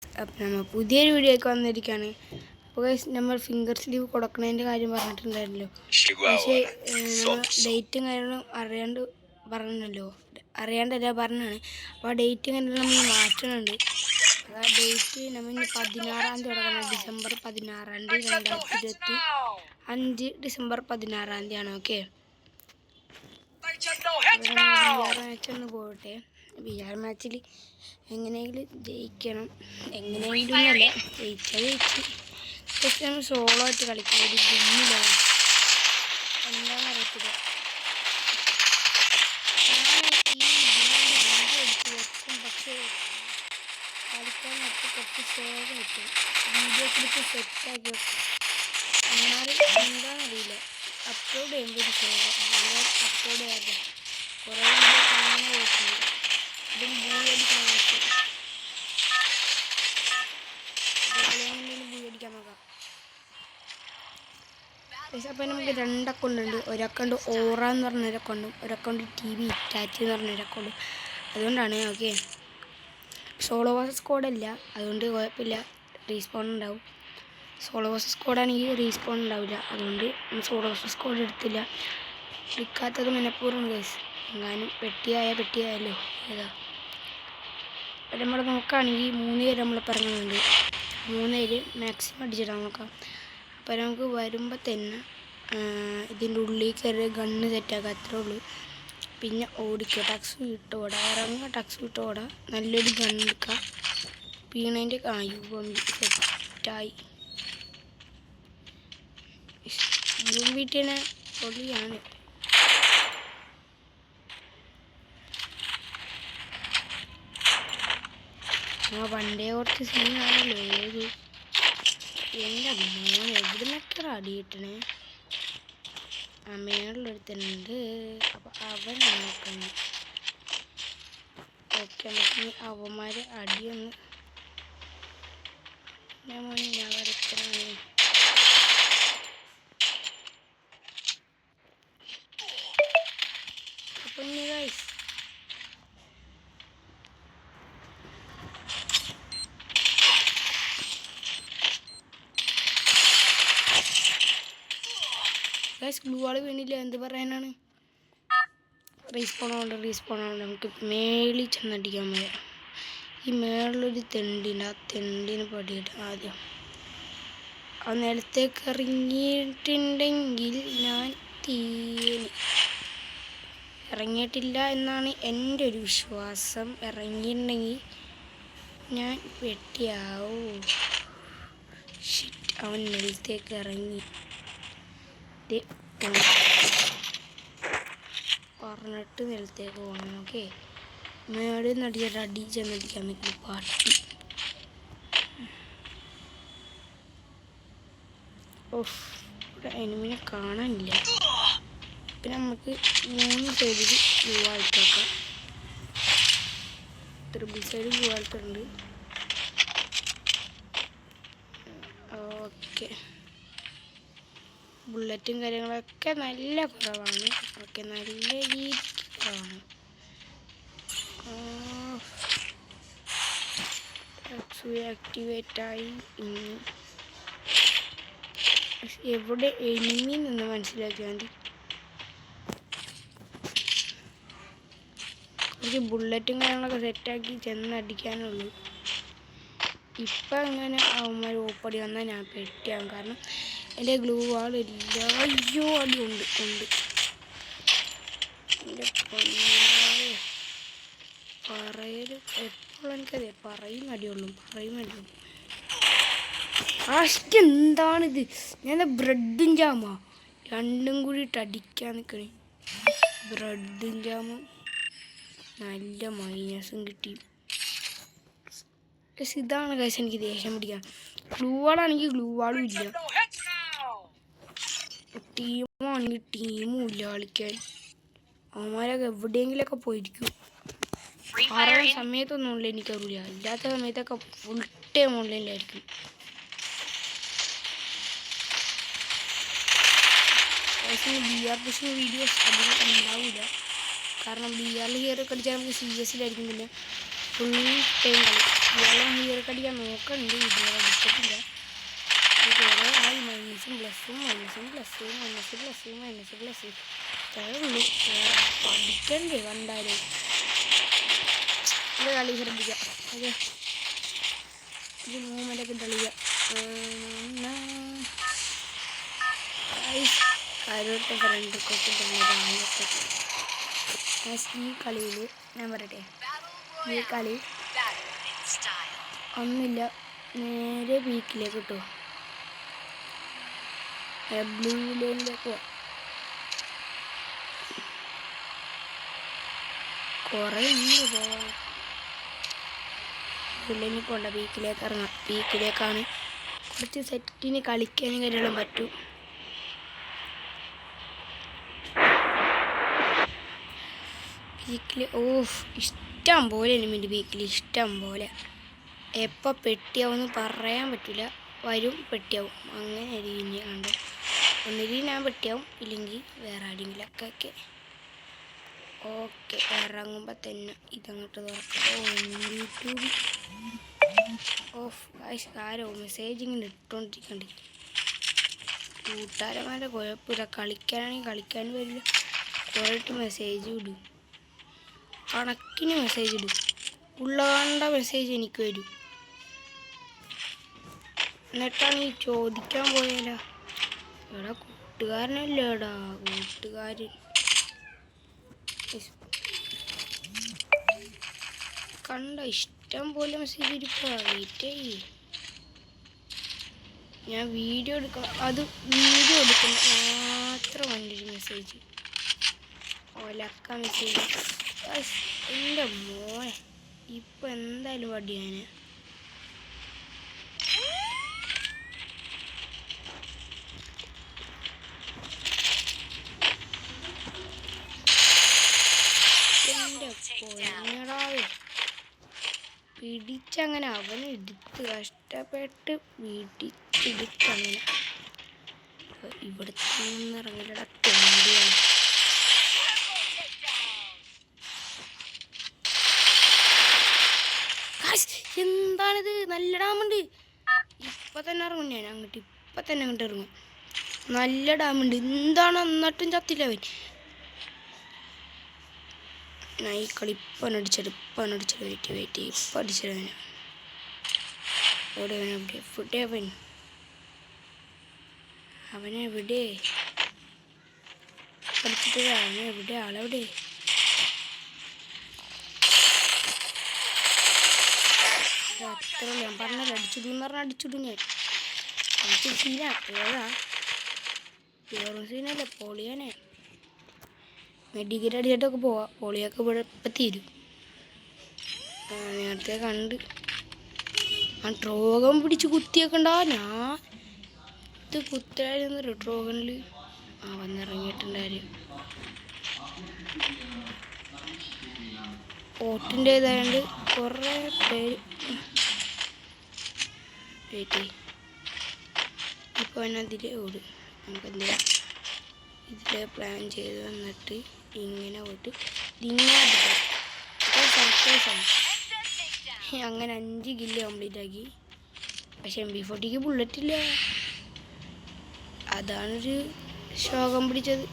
അപ്പം നമ്മൾ പുതിയൊരു വീഡിയോ ഒക്കെ വന്നിരിക്കുകയാണ്. അപ്പോൾ നമ്മൾ ഫിംഗർ സ്ലീവ് കൊടുക്കുന്നതിൻ്റെ കാര്യം പറഞ്ഞിട്ടുണ്ടായിരുന്നല്ലോ. പക്ഷേ ഡേറ്റും കാര്യങ്ങളും അറിയാണ്ടല്ല പറഞ്ഞാണ്. അപ്പോൾ ആ ഡേറ്റും കാര്യങ്ങളും നമ്മൾ മാറ്റുന്നുണ്ട്. ആ ഡേറ്റ് നമ്മൾ 16-ാം തീയതി തുടങ്ങണം. ഡിസംബർ 16-ാം തീയതി 2025 ഡിസംബർ 16-ാം തീയതിയാണ്. ഓക്കെ, മാച്ചൊന്ന് പോകട്ടെ. ബിആർ മാച്ചിൽ എങ്ങനെയെങ്കിലും ജയിക്കണം. എങ്ങനെയെങ്കിലും അല്ല, ജയിച്ചാൽ ജയിച്ച്. പക്ഷെ നമ്മൾ സോളോ ആയിട്ട് കളിക്കണം. ഒരു ഗെയിമിലാണ് എന്താണെന്ന് അറിയത്തില്ല. പക്ഷേ കളിക്കാൻ നേരത്തെ കുറച്ച് സേവ് കിട്ടും. വീഡിയോ ക്ലിപ്പ് സെറ്റാക്കി എന്നാലും എന്താണെന്നറിയില്ല. അപ്ലോഡ് ചെയ്യുമ്പോൾ ഒരു സേവ് അപ്ലോഡ് ചെയ്യാറില്ല. കുറേ വീഡിയോ അങ്ങനെ പോയിട്ടുണ്ട്. ഇതും ബൂയടിക്കാൻ നോക്കും. ബൂയടിക്കാൻ നോക്കാം. അപ്പോൾ നമുക്ക് 2 അക്കൗണ്ട് ഉണ്ട്. ഒരു അക്കൗണ്ട് ഓറ എന്ന് പറഞ്ഞൊരു അക്കൗണ്ടും ഒരു അക്കൗണ്ട് TV ഇറ്റാച്ച് എന്ന് പറഞ്ഞൊരു അക്കൗണ്ടും. അതുകൊണ്ടാണ്. ഓക്കെ, സോളോ വേഴ്സസ് സ്ക്വാഡല്ല, അതുകൊണ്ട് കുഴപ്പമില്ല, റീസ്പോൺ ഉണ്ടാവും. സോളോ വേഴ്സസ് സ്ക്വാഡാണെങ്കിൽ റീസ്പോൺ ഉണ്ടാവില്ല. അതുകൊണ്ട് സോളോ വേഴ്സസ് സ്ക്വാഡ് എടുത്തില്ല. എടുക്കാത്തത് മനഃപൂർവ്വം ഗൈസ്. എങ്ങാനും പെട്ടിയായല്ലോ ഏതാ. അപ്പം നമ്മൾ നോക്കുകയാണെങ്കിൽ 3 പേര് നമ്മൾ പറഞ്ഞുണ്ട്. 3 പേര് മാക്സിമം അടിച്ചിടാൻ നോക്കാം. അപ്പോൾ നമുക്ക് വരുമ്പോൾ തന്നെ ഇതിൻ്റെ ഉള്ളിൽ കയറി ഗണ്ണ് സെറ്റാക്കുക, അത്രേ ഉള്ളൂ. പിന്നെ ഓടിക്കുക, ടക്സ് വിട്ടോടാ, ഇറങ്ങുക, ടക്സ് വിട്ടോടാ, നല്ലൊരു ഗണ്ണ് എടുക്കുക. വീണതിൻ്റെ സെറ്റായി. വീട്ടിനെ പൊളിയാണ്. പണ്ടേ കുറച്ച് സീനാണല്ലോ. ഏത് എൻ്റെ മോൻ എവിടുന്നൊക്കെ അടി കിട്ടണേ. മേളിലൊരുത്തനുണ്ട്. അപ്പം അവൻ നോക്കണം. ഓക്കെ, നമുക്ക് അവന്മാരെ അടിയൊന്ന് മോനെ ഞാൻ വരയ്ക്കണേ. അപ്പം ഇനി ഗൈസ് ഗ്ലൂ വാൾ വീണില്ല. എന്ത് പറയാനാണ്. റീസ്പോൺ ആവുന്നുണ്ട്. നമുക്ക് മേളിൽ ചെന്നടിക്കാൻ വരാം. ഈ മേളിലൊരു തെണ്ടിണ്ട്. ആ തെണ്ടിന് പടിയിട്ട് ആദ്യം ആ നിലത്തേക്ക് ഇറങ്ങിയിട്ടുണ്ടെങ്കിൽ ഞാൻ തീന്. ഇറങ്ങിയിട്ടില്ല എന്നാണ് എൻ്റെ ഒരു വിശ്വാസം. ഇറങ്ങിയിട്ടുണ്ടെങ്കിൽ ഞാൻ വെട്ടിയാവും. ഷിറ്റ്, അവൻ നിലത്തേക്ക് ഇറങ്ങി. പറഞ്ഞിട്ട് നിലത്തേക്ക് പോകണം. ഓക്കെ, മേളിൽ നിന്ന് അടി ചെന്നടിക്കാൻ പറ്റില്ല. പാട്ടി ഓഫ്, ഇവിടെ എനിമിനെ കാണാനില്ല. പിന്നെ നമുക്ക് 3 സൈഡിൽ ഗ്ലൂ ആയിട്ടൊക്കെ ട്രിപ്പിൾ സൈഡ് ഗ്ലൂ ആയിട്ടുണ്ട്. ഓക്കെ, ബുള്ളറ്റും കാര്യങ്ങളൊക്കെ നല്ല കുറവാണ്. ഓക്കെ, നല്ല രീതിക്ക് കുറവാണ്. ആക്ടിവേറ്റായി. എവിടെ എനിമി നിന്ന് മനസ്സിലാക്കിയാൽ മതി. കുറച്ച് ബുള്ളറ്റും കാര്യങ്ങളൊക്കെ സെറ്റാക്കി ചെന്നടിക്കാനുള്ളൂ. ഇപ്പം അങ്ങനെ അവന്മാർ ഓപ്പടി വന്നാൽ ഞാൻ പെട്ടിയാകും. കാരണം എൻ്റെ ഗ്ലൂ വാളില്ല. അയ്യോ, അടിയുണ്ട്. എൻ്റെ പറയലും എപ്പോഴും എനിക്കതേ പറയും അടിയുള്ളൂ. ആസ്റ്റ് എന്താണിത്? ഞാൻ ബ്രെഡും ജാമാ രണ്ടും കൂടിയിട്ട് അടിക്കാൻ നിൽക്കണേ. ബ്രെഡും ജാമും നല്ല മൈനസും കിട്ടി. പക്ഷെ ഇതാണ് കാശ് എനിക്ക് ദേഷ്യം പിടിക്കാം. ഗ്ലൂ വാളാണെങ്കിൽ ഗ്ലൂ വാളും ഇല്ല. ടീമാണെങ്കിൽ ടീമും ഇല്ല കളിക്കാൻ. അവന്മാരൊക്കെ എവിടെയെങ്കിലുമൊക്കെ പോയിരിക്കും. ആരുടെ സമയത്തൊന്നും ഓൺലൈൻ എനിക്കറിയില്ല. ഇല്ലാത്ത സമയത്തൊക്കെ ഫുൾ ടൈം ഓൺലൈനിലായിരിക്കും. BR പുഷിങ് വീഡിയോസ് അധികം ഉണ്ടാവില്ല. കാരണം BR ഹീറോ ഒക്കെ അടിച്ചാൽ നമുക്ക് CS-ലായിരിക്കും. പിന്നെ ഫുൾ ടൈം കളി BR ഹീറോ ഒക്കെ അടിക്കാൻ നോക്കണ്ട്, ഇതുവരെ അടിച്ചിട്ടില്ല. കുറേ ആയി മൈനസും പ്ലസ്സും ഇത്രേ ഉള്ളൂ. പഠിക്കണ്ടേ കണ്ടാലും. ഇത് കളി ശ്രദ്ധിക്കാം. ഓക്കെ, ഇത് മൂവ്മെൻ്റൊക്കെ കളിക്കുക. കാര്യമായിട്ട് ഫ്രണ്ട് ഈ കളിയിൽ ഞാൻ പറയട്ടെ, ഈ കളി ഒന്നുമില്ല, നേരെ വീക്കിലേക്ക് കിട്ടുമോ, ബ്ലൂ ലൈനിലേക്ക് പോവാം. കുറേ ഉണ്ട് പോവാൻ. ലൈനിൽ പോകണ്ട, വീക്കിലേക്ക് ഇറങ്ങാം. വീക്കിലേക്കാണ് കുറച്ച് സെറ്റിന് കളിക്കാനും കാര്യങ്ങളും പറ്റും. വീക്കിൽ ഇഷ്ടം പോലെ എലിമെൻറ്റ് വീക്കിൽ ഇഷ്ടം പോലെ. എപ്പോൾ പെട്ടിയാവുമെന്ന് പറയാൻ പറ്റില്ല. വരും പെട്ടിയാവും, അങ്ങനെ രീതിയിൽ കണ്ട് ഒന്നിലും ഞാൻ പെട്ടിയാവും, ഇല്ലെങ്കിൽ വേറെ ആരെങ്കിലൊക്കെ. ഓക്കെ, ഇറങ്ങുമ്പോൾ തന്നെ ഇതങ്ങോട്ട് തുറക്കാം. യൂട്യൂബ് ആരോ മെസ്സേജ് ഇങ്ങനെ ഇട്ടുകൊണ്ടിരിക്കണ്ട്. കൂട്ടുകാരന്മാരുടെ കുഴപ്പമില്ല, കളിക്കാനാണെങ്കിൽ കളിക്കാൻ വരില്ല. കുറേട്ട് മെസ്സേജ് ഇടും, കണക്കിന് മെസ്സേജ് ഇടും. ഉള്ളതാണ്ട മെസ്സേജ് എനിക്ക് വരും. എന്നിട്ടാണ് ഈ ചോദിക്കാൻ പോയാലോ, എടാ കൂട്ടുകാരനല്ലേടാ, കൂട്ടുകാരൻ. കണ്ട ഇഷ്ടം പോലെ മെസ്സേജ് ഇരിക്കുക. വെയിറ്റ് ചെയ്യ്, ഞാൻ വീഡിയോ എടുക്കണം. അത് വീഡിയോ എടുക്കുന്ന മാത്രം വന്നൊരു മെസ്സേജ്, ഒലക്ക മെസ്സേജ്. എൻ്റെ മോനെ ഇപ്പം എന്തായാലും വടിയാന്. എൻ്റെ പൊന്നടാവേ, പിടിച്ചങ്ങനെ അവനെ എടുത്ത് കഷ്ടപ്പെട്ട് പിടിച്ചെടുക്കങ്ങനെ. ഇവിടുത്തെ ഇറങ്ങില്ലട തെണ്ടിയാണ്. എന്താണിത്, നല്ല ഡാമുണ്ട്. ഇപ്പം തന്നെ ഇറങ്ങും, ഞാൻ അങ്ങോട്ട് ഇപ്പം തന്നെ അങ്ങോട്ട് ഇറങ്ങും. നല്ല ഡാമുണ്ട്. എന്താണ് എന്നിട്ടും ചത്തില്ല അവൻ. ഞാൻ ഈ കളി ഇപ്പം അടിച്ചത് വെയിറ്റ് ഇപ്പം അടിച്ചത് അവന്. എവിടെ അവനെവിടെ കളിച്ചിട്ട് അവനെവിടെ, ആളെവിടെ? അത്ര ഞാൻ പറഞ്ഞല്ലോ, അടിച്ചിടുന്ന് പറഞ്ഞാൽ അടിച്ചിടും. ഞാൻ അടിച്ചിട്ട് സീനാ ഏതാ വേറൊരു സീനല്ലേ, പൊളിയാനെ. മെഡിക്കറ്റ് അടിച്ചിട്ടൊക്കെ പോവാം. പൊളിയൊക്കെ ഇവിടെ ഇപ്പം തീരും. നേരത്തെ കണ്ട് ആ ട്രോഗൻ പിടിച്ച് കുത്തിയേക്കണ്ട. ഞാൻ ഇത് കുത്തായിരുന്നല്ലോ ട്രോഗനിൽ. വന്നിറങ്ങിയിട്ടുണ്ടായിരുന്നു. ഓട്ടിൻ്റേതായതുകൊണ്ട് കുറേ പേര് വെയിറ്റ് ചെയ്യും. ഇപ്പോൾ അതിനതിലേ ഓടും. നമുക്കെന്താ ഇതിലെ പ്ലാൻ ചെയ്ത് വന്നിട്ട് ഇങ്ങനെ പോയിട്ട് ഇങ്ങനെ സർപ്രൈസാണ്. അങ്ങനെ 5 കില്ല് കംപ്ലീറ്റ് ആക്കി. പക്ഷെ MP40 ബുള്ളറ്റ് ഇല്ല, അതാണൊരു ശോകം പിടിച്ചത്.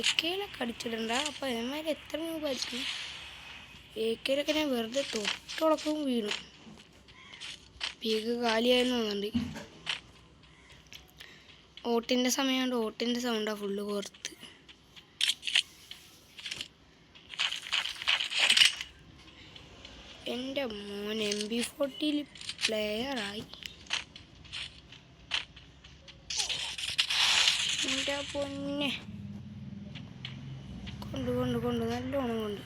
AK-ലൊക്കെ അടിച്ചിടണ്ട. അപ്പം അതേമാതിരി എത്ര രൂപയായിരിക്കും. AK-ലൊക്കെ ഞാൻ വെറുതെ തൊട്ടുടക്കം വീണു. പീക്ക് കാലിയായെന്ന് തോന്നുന്നുണ്ട്. ഓട്ടിൻ്റെ സമയമുണ്ട്, ഓട്ടിൻ്റെ സൗണ്ടാണ് ഫുള്ള് പുറത്ത്. എൻ്റെ മോൻ MP40 പ്ലെയറായി. എൻ്റെ പൊന്നെ കൊണ്ട് നല്ലോണം കൊണ്ട്.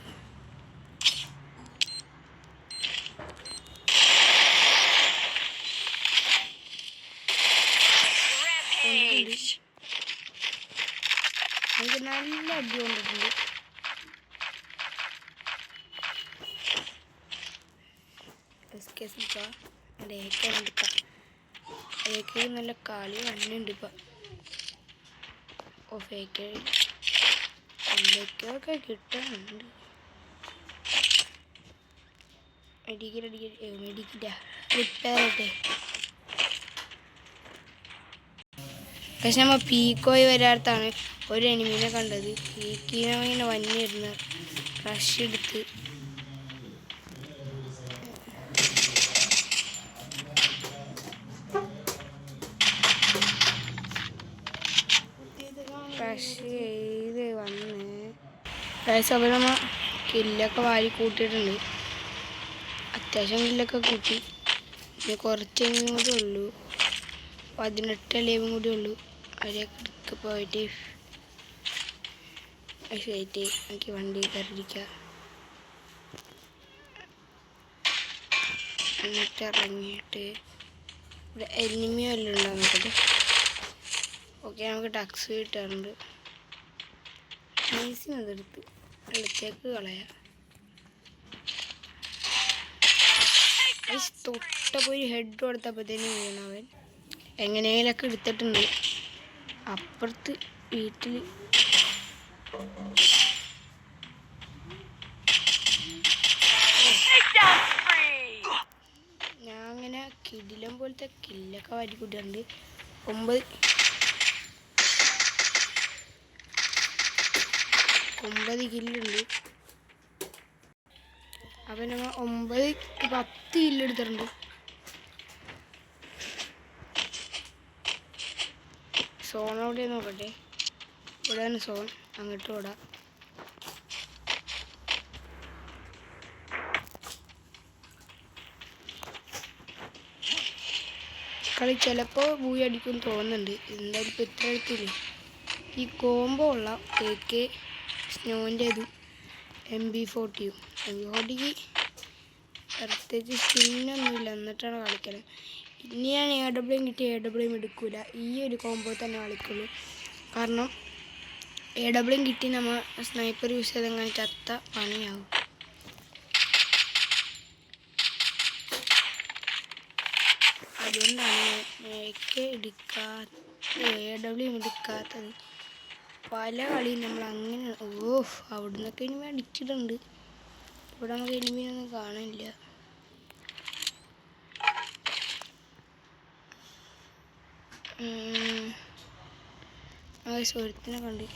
എനിക്ക് നല്ല അടി കൊണ്ടിട്ടുണ്ട്. എൻ്റെ AK നല്ല കളി വന്നുണ്ട് ഇപ്പം. എന്തൊക്കെയൊക്കെ കിട്ടാനുണ്ട്. മെഡിക്കറ്റ് റിപ്പയർ ആയിട്ടെ. പക്ഷെ നമ്മൾ പീക്കോയി വരാത്താണ് ഒരു എനിമീനെ കണ്ടത്. പീക്കിനെ ഇങ്ങനെ വന്നിരുന്നു റഷ് എടുത്ത്. റഷ് ചെയ്ത് വന്ന് അപ്പോൾ നമ്മൾ കില്ലൊക്കെ വാരി കൂട്ടിയിട്ടുണ്ട്. അത്യാവശ്യം കില്ലൊക്കെ കൂട്ടി. പിന്നെ കുറച്ചെങ്കിലും കൂടി ഉള്ളൂ. 18 ലൈവും കൂടി ഉള്ളൂ. അവരെയൊക്കെ എടുത്ത് പോയിട്ട് ശരിയായിട്ട് എനിക്ക് വണ്ടി കയറിയിരിക്കുക. എന്നിട്ട് ഇറങ്ങിയിട്ട് ഇവിടെ എനിമി വല്ലതും ഉണ്ടാകും നോക്കട്ടെ. ഓക്കെ, നമുക്ക് ടക്സ് കിട്ടാറുണ്ട്. ഈസിനതെടുത്ത് വെള്ളത്തേക്ക് കളയാം. തൊട്ടപ്പോൾ ഒരു ഹെഡ് കൊടുത്തപ്പോഴത്തേനും വീണവൻ. എങ്ങനെയെങ്കിലൊക്കെ എടുത്തിട്ടുണ്ട്. അപ്പുറത്ത് വീട്ടിൽ ഞാൻ അങ്ങനെ കിടിലം പോലത്തെ കില്ലൊക്കെ വാരിക്കൂട്ടിട്ടുണ്ട്. 9 കില്ലുണ്ട്. അപ്പം നമ്മൾ 10 കില്ലെടുത്തിട്ടുണ്ട്. സോൺ എവിടെ നോക്കട്ടെ. ഇവിടെയാണ് സോൺ. അങ്ങോട്ട് ഓടാം. കളി ചിലപ്പോൾ ബൂയി അടിക്കും തോന്നുന്നുണ്ട്. എന്തായാലും ഇപ്പോൾ ഇത്ര എടുത്തില്ലേ. ഈ കോംബോ ഉള്ള AK സ്നോൻ്റെതും MB40 MB40ക്ക് പ്രത്യേകിച്ച് സ്കിന്നൊന്നുമില്ല. എന്നിട്ടാണ് കളിക്കുന്നത്. ഇനി ഞാൻ AW കിട്ടിയ AW എടുക്കില്ല. ഈ ഒരു കോംബോ തന്നെ കളിക്കുള്ളൂ. കാരണം AW കിട്ടി നമ്മൾ സ്നൈപ്പർ യൂസ് ചെയ്തെങ്ങനെ ചത്ത പണിയാവും. അതുകൊണ്ടാണ് AW എടുക്കാത്തത്. പല കളിയും നമ്മൾ അങ്ങനെ അവിടെ നിന്നൊക്കെ ഇനിമി അടിച്ചിട്ടുണ്ട്. ഇവിടെ നമുക്ക് എനിമീനൊന്നും കാണില്ല. സ്വരത്തിനെ കണ്ട്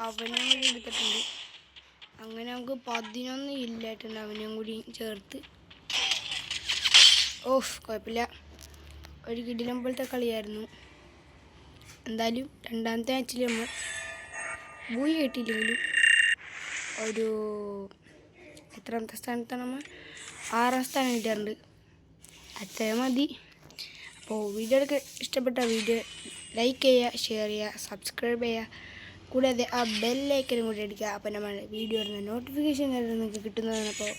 അവനും കൂടി എടുത്തിട്ടുണ്ട്. അങ്ങനെ നമുക്ക് 11 ഇല്ലായിട്ടുണ്ട്. അവനും കൂടി ചേർത്ത്. കുഴപ്പമില്ല. ഒരു കിടിലം പോലത്തെ കളിയായിരുന്നു. എന്തായാലും രണ്ടാമത്തെ മാച്ചിൽ നമ്മൾ ബൂയി കിട്ടിയില്ലെങ്കിലും ഒരു എത്രാമത്തെ സ്ഥാനത്താണ് നമ്മൾ 6ാം സ്ഥാനം കിട്ടാറുണ്ട്. അത്രയും മതി. അപ്പോൾ വീഡിയോ ഒക്കെ ഇഷ്ടപ്പെട്ട വീഡിയോ ലൈക്ക് ചെയ്യുക, ഷെയർ ചെയ്യുക, സബ്സ്ക്രൈബ് ചെയ്യുക. കൂടാതെ ആ ബെല്ലൈക്കനും കൂടി അടിക്കുക. അപ്പോൾ നമ്മൾ വീഡിയോ നോട്ടിഫിക്കേഷൻ നിങ്ങൾക്ക് കിട്ടുന്നതാണ്. അപ്പോൾ